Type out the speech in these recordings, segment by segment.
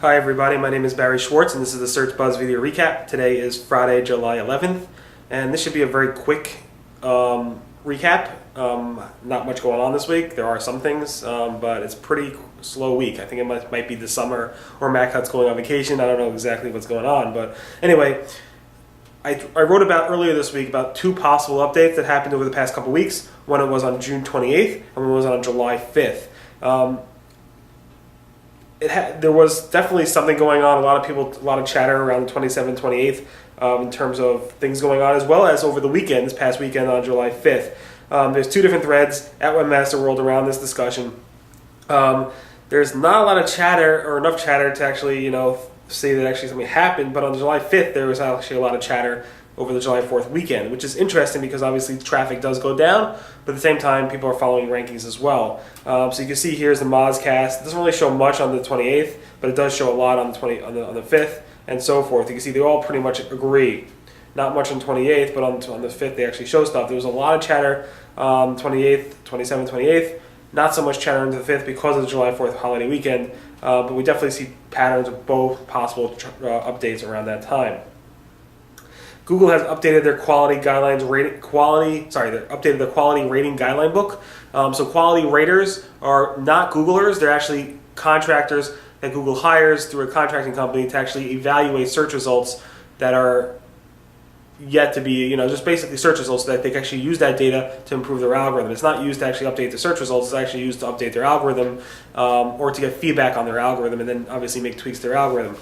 Hi everybody, my name is Barry Schwartz and this is the Search Buzz video recap. Today is Friday, July 11th, and this should be a very quick recap. Not much going on this week. There are some things, but it's a pretty slow week. I think it might be the summer or Matt Cut's going on vacation. I don't know exactly what's going on, but anyway, I wrote about earlier this week about two possible updates that happened over the past couple weeks. One was on June 28th and one was on July 5th. There was definitely something going on. A lot of chatter around the 27th, 28th in terms of things going on, as well as over the weekend, this past weekend on July 5th. There's two different threads at Webmaster World around this discussion. There's not a lot of chatter, or enough chatter to actually, say that actually something happened, but on July 5th there was actually a lot of chatter over the July 4th weekend, which is interesting because obviously traffic does go down, but at the same time people are following rankings as well. So you can see here's the Mozcast. It doesn't really show much on the 28th, but it does show a lot on the 5th and so forth. You can see they all pretty much agree. Not much on 28th, but on the 5th they actually show stuff. There was a lot of chatter 28th, 27th, 28th. Not so much chatter into the 5th because of the July 4th holiday weekend, but we definitely see patterns of both possible updates around that time. Google has updated their quality rating guideline book. So quality raters are not Googlers; they're actually contractors that Google hires through a contracting company to actually evaluate search results that are yet to be, just basically search results so that they can actually use that data to improve their algorithm. It's not used to actually update the search results, it's actually used to update their algorithm or to get feedback on their algorithm and then obviously make tweaks to their algorithm.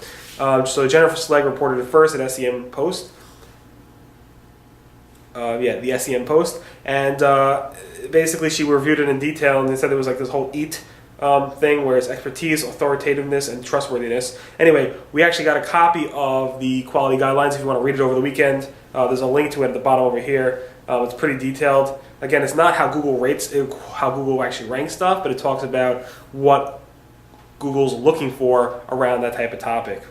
So Jennifer Slegg reported it first at SEM Post. The SEM Post, and basically she reviewed it in detail and they said there was like this whole EAT thing where it's expertise, authoritativeness, and trustworthiness. Anyway, we actually got a copy of the quality guidelines if you want to read it over the weekend. There's a link to it at the bottom over here. It's pretty detailed. Again, it's not how Google rates it, how Google actually ranks stuff, but it talks about what Google's looking for around that type of topic,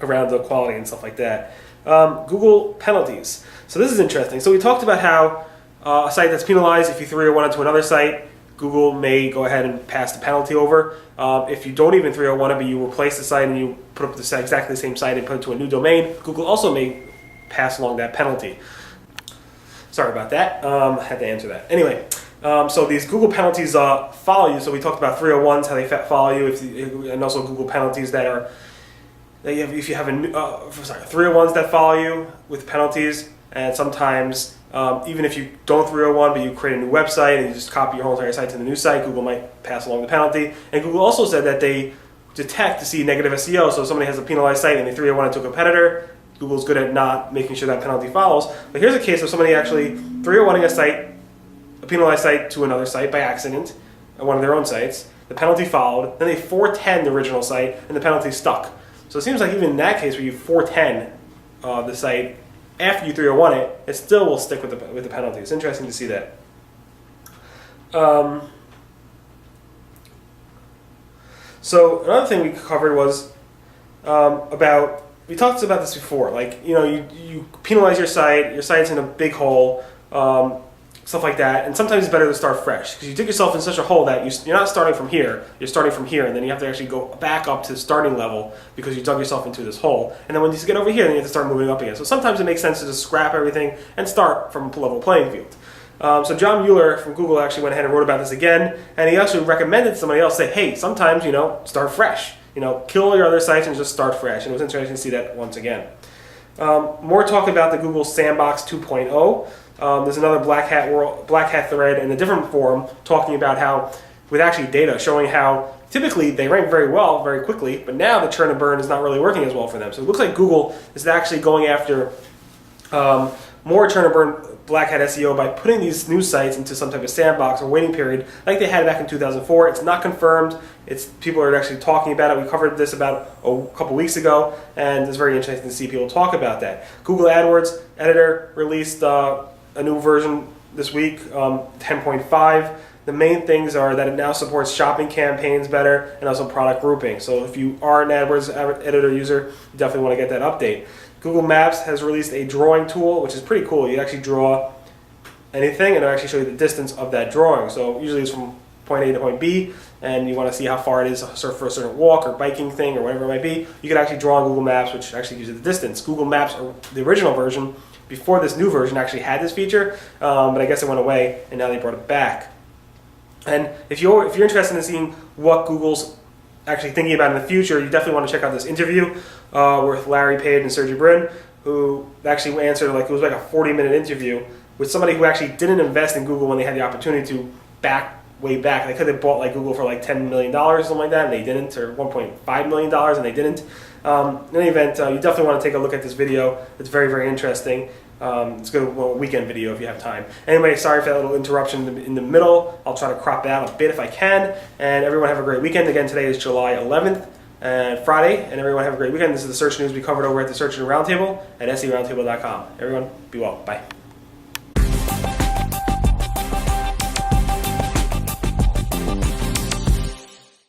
around the quality and stuff like that. Google penalties. So this is interesting. So we talked about how a site that's penalized, if you 301 it to another site, Google may go ahead and pass the penalty over. If you don't even 301 it, but you replace the site and you put up exactly the same site and put it to a new domain, Google also may pass along that penalty. Sorry about that. Had to answer that. Anyway, so these Google penalties follow you. So we talked about 301s, how they follow you, and also Google penalties that are, if you have 301s that follow you with penalties, and sometimes even if you don't 301 but you create a new website and you just copy your whole entire site to the new site, Google might pass along the penalty. And Google also said that they detect to see negative SEO. So if somebody has a penalized site and they 301 it to a competitor, Google's good at not making sure that penalty follows. But here's a case of somebody actually 301ing a penalized site to another site by accident, on one of their own sites. The penalty followed. Then they 410 the original site and the penalty stuck. So it seems like even in that case where you 410 the site, after you 301 it, it still will stick with the penalty. It's interesting to see that. So another thing we covered was we talked about this before. Like, you penalize your site's in a big hole, stuff like that, and sometimes it's better to start fresh because you dig yourself in such a hole that you're not starting from here, you're starting from here, and then you have to actually go back up to the starting level because you dug yourself into this hole, and then when you get over here, then you have to start moving up again. So sometimes it makes sense to just scrap everything and start from a level playing field. So John Mueller from Google actually went ahead and wrote about this again, and he actually recommended to somebody else, say, hey, sometimes, start fresh. Kill your other sites and just start fresh, and it was interesting to see that once again. More talk about the Google Sandbox 2.0. There's another Black Hat thread in a different forum talking about how, with actually data showing how typically they rank very well very quickly, but now the churn and burn is not really working as well for them. So it looks like Google is actually going after more churn and burn Black Hat SEO by putting these new sites into some type of sandbox or waiting period like they had back in 2004. It's not confirmed. People are actually talking about it. We covered this about a couple weeks ago, and it's very interesting to see people talk about that. Google AdWords Editor released a new version this week, 10.5. The main things are that it now supports shopping campaigns better and also product grouping. So if you are an AdWords Editor user, you definitely want to get that update. Google Maps has released a drawing tool, which is pretty cool. You actually draw anything and it'll actually show you the distance of that drawing. So usually it's from point A to point B, and you want to see how far it is for a certain walk or biking thing or whatever it might be, you can actually draw on Google Maps, which actually gives you the distance. Google Maps, the original version, before this new version, actually had this feature, but I guess it went away, and now they brought it back. And if you're interested in seeing what Google's actually thinking about in the future, you definitely want to check out this interview with Larry Page and Sergey Brin, who actually answered, it was like a 40-minute interview with somebody who actually didn't invest in Google when they had the opportunity to way back. They could have bought Google for $10 million or something like that, and they didn't, or $1.5 million, and they didn't. In any event, you definitely want to take a look at this video. It's very, very interesting. It's a good weekend video if you have time. Anyway, sorry for that little interruption in the middle. I'll try to crop that out a bit if I can. And everyone have a great weekend. Again, today is July 11th, Friday, and everyone have a great weekend. This is the search news we covered over at the Search Engine Roundtable at seroundtable.com. Everyone, be well. Bye.